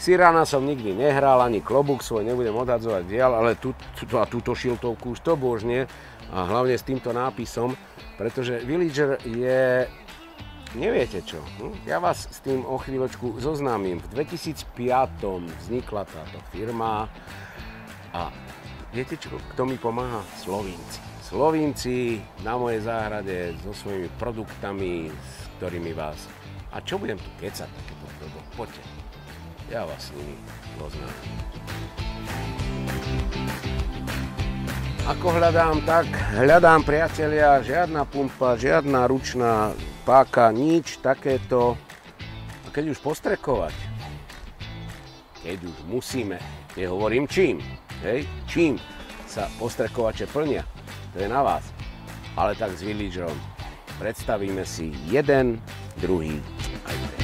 Sirana som nikdy nehral, ani klobúk svoj nebudem odhadzovať diaľ, ale túto šiltovku už to božne a hlavne s týmto nápisom, pretože Villager je, neviete čo, ja vás s tým o chvíľočku zoznámim. V 2005 vznikla táto firma a viete čo, kto mi pomáha? Slovinci. Slovinci na mojej záhrade so svojimi produktami, s ktorými vás... A čo budem tu kecať takéto dobo? Poďte, ja vás s nimi zoznámim. Ako hľadám, tak hľadám, priatelia, žiadna pumpa, žiadna ručná páka, nič takéto. A keď už postrekovať, keď už musíme, nehovorím čím, hej, čím sa postrekovače plnia, to je na vás. Ale tak s Villagerom predstavíme si jeden, druhý aj tretí.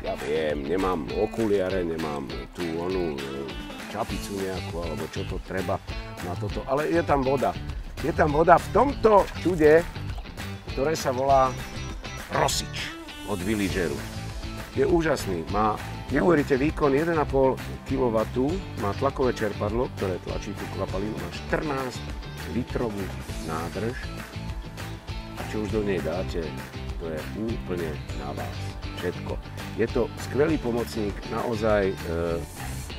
Ja viem, nemám okuliare, nemám tú onú čapicu nejakú, alebo čo to treba na toto, ale je tam voda. Je tam voda v tomto čude, ktoré sa volá Rosič od Villageru. Je úžasný, má, neuveríte, výkon 1,5 kW, má tlakové čerpadlo, ktoré tlačí tú kvapalinu, má 14 litrovú nádrž a čo už do nej dáte, to je úplne na vás všetko. Je to skvelý pomocník, naozaj,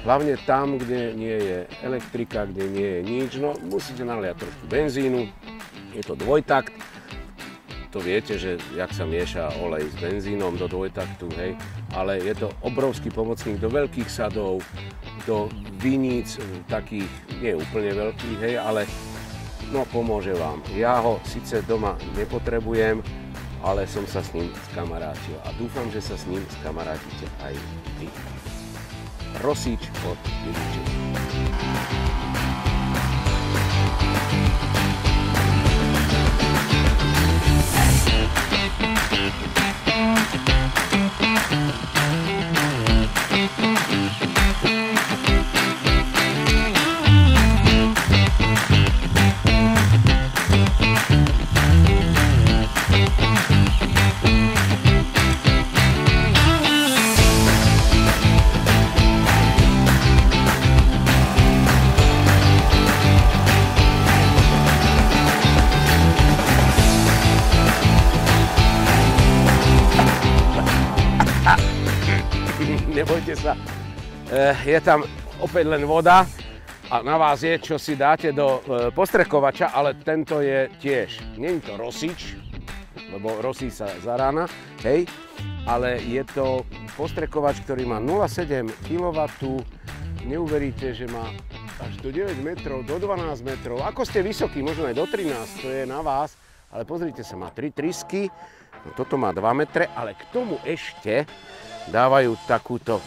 hlavne tam, kde nie je elektrika, kde nie je nič, no musíte naliať trošku benzínu, je to dvojtakt, to viete, že jak sa mieša olej s benzínom do dvojtaktu, hej, ale je to obrovský pomocník do veľkých sadov, do viníc takých, nie úplne veľkých, hej, ale no pomôže vám. Ja ho síce doma nepotrebujem, ale som sa s ním skamarátil a dúfam, že sa s ním skamarátite aj vy. Rosič od Villageru. Nebojte sa, je tam opäť len voda a na vás je, čo si dáte do postrekovača, ale tento je tiež, nie je to Rosič, lebo rosí sa za rána, hej, ale je to postrekovač, ktorý má 0,7 kW, neuveríte, že má až do 9 metrov, do 12 metrov, ako ste vysokí, možno aj do 13, to je na vás, ale pozrite sa, má 3 trysky, no toto má 2 metre, ale k tomu ešte dávajú takúto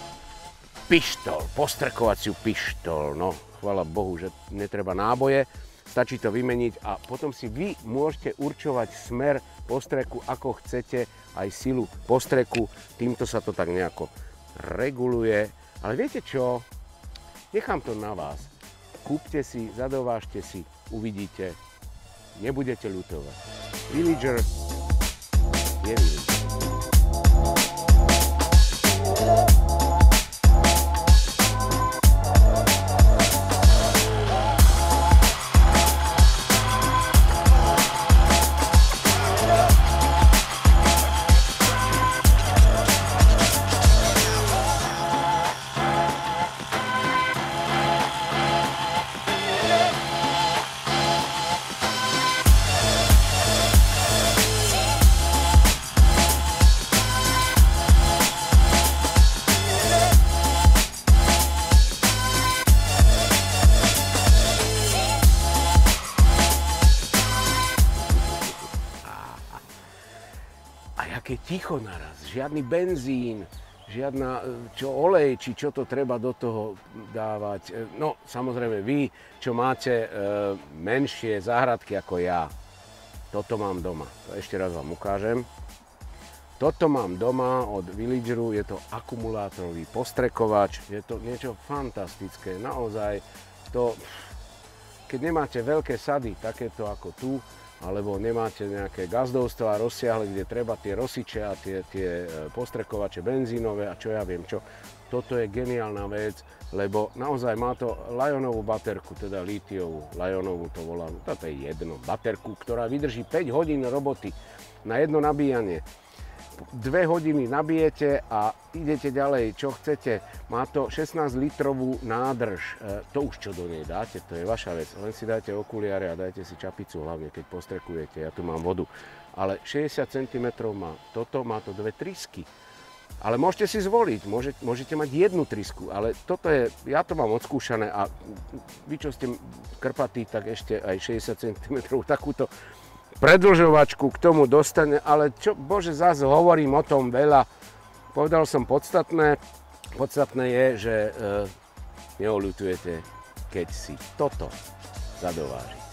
pištol, postrekovaciu pištol. No, chvála Bohu, že netreba náboje, stačí to vymeniť a potom si vy môžete určovať smer postreku, ako chcete, aj silu postreku. Týmto sa to tak nejako reguluje. Ale viete čo? Nechám to na vás. Kúpte si, zadovážte si, uvidíte, nebudete ľutovať. Villager je Villager. Aké ticho naraz, žiadny benzín, žiadna olej, či čo to treba do toho dávať. No, samozrejme, vy, čo máte menšie záhradky ako ja, toto mám doma. To ešte raz vám ukážem. Toto mám doma od Villageru, je to akumulátorový postrekovač, je to niečo fantastické, naozaj to, keď nemáte veľké sady, takéto ako tu, alebo nemáte nejaké gazdovstvá rozsiahle, kde treba tie rosiče a tie postrekovače benzínové a čo ja viem čo, toto je geniálna vec, lebo naozaj má to Lionovú baterku, teda lítiovú, Lionovú to volám, toto je jedno, baterku, ktorá vydrží 5 hodín roboty na jedno nabíjanie. 2 hodiny nabijete a idete ďalej, čo chcete. Má to 16-litrovú nádrž. To už čo do nej dáte, to je vaša vec. Len si dajte okuliare a dajte si čapicu, hlavne keď postrekujete. Ja tu mám vodu. Ale 60 cm má toto, má to 2 trysky. Ale môžete si zvoliť, môžete mať jednu trysku, ale toto je, ja to mám odskúšané a vy, čo ste krpatí, tak ešte aj 60 cm takúto predĺžovačku k tomu dostane, ale čo, bože, zase hovorím o tom veľa. Povedal som podstatné. Podstatné je, že neoľutujete, keď si toto zadovážite.